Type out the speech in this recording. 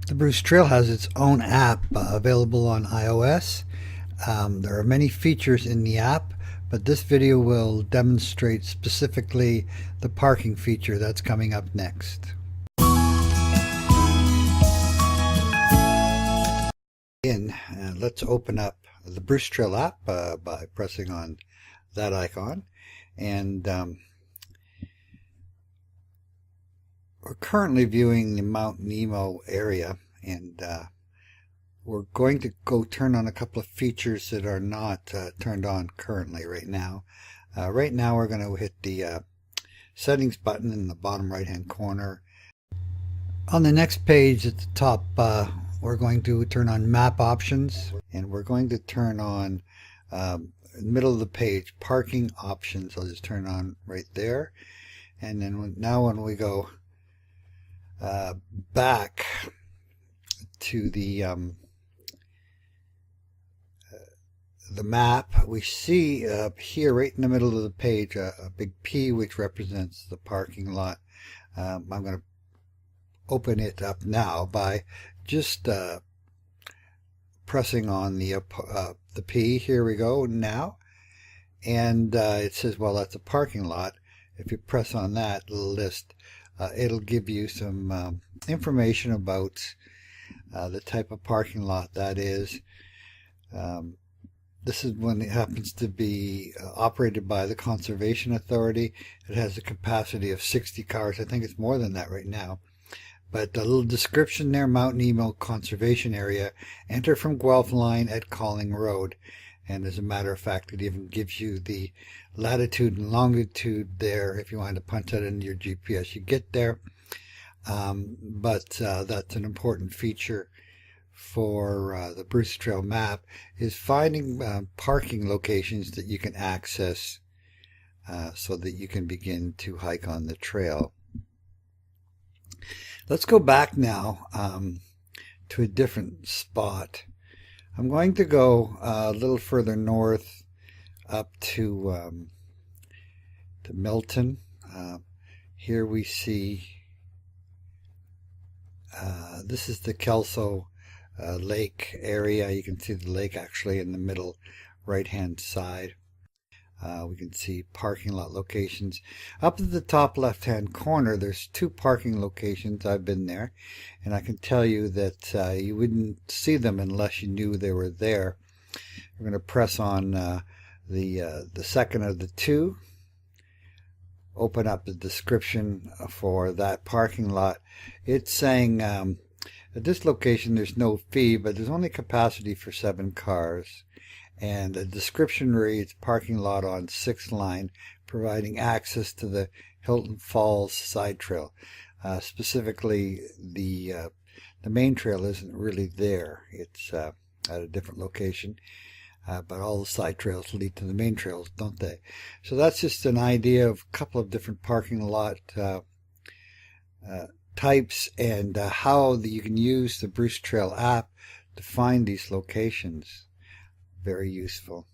The Bruce Trail has its own app available on iOS. There are many features in the app, but this video will demonstrate specifically the parking feature that's coming up next. Let's open up the Bruce Trail app by pressing on that icon, and we're currently viewing the Mount Nemo area, and we're going to go turn on a couple of features that are not turned on currently right now. Right now we're going to hit the settings button in the bottom right hand corner. On the next page at the top, we're going to turn on map options, and we're going to turn on in the middle of the page parking options. I'll just turn on right there, and then now when we go back to the map, we see here right in the middle of the page a big P, which represents the parking lot. I'm going to open it up now by just pressing on the P. Here we go now, and it says, well, that's a parking lot. If you press on that list, it'll give you some information about the type of parking lot that is. This is when it happens to be operated by the Conservation Authority. It has a capacity of 60 cars. I think it's more than that right now. But a little description there: Mount Nemo Conservation Area. Enter from Guelph Line at Calling Road. And as a matter of fact, it even gives you the latitude and longitude there if you want to punch that into your GPS. You get there. But that's an important feature for the Bruce Trail map, is finding parking locations that you can access so that you can begin to hike on the trail. Let's go back now to a different spot. I'm going to go a little further north up to Milton. Here we see this is the Kelso lake area. You can see the lake actually in the middle right hand side. We can see parking lot locations. Up at the top left hand corner, there's two parking locations. I've been there, and I can tell you that you wouldn't see them unless you knew they were there. We're going to press on the second of the two, open up the description for that parking lot. It's saying at this location there's no fee, but there's only capacity for 7 cars. And the description reads, parking lot on 6th line, providing access to the Hilton Falls side trail. Specifically, the main trail isn't really there. It's at a different location. But all the side trails lead to the main trails, don't they? So that's just an idea of a couple of different parking lot types, and how you can use the Bruce Trail app to find these locations. Very useful.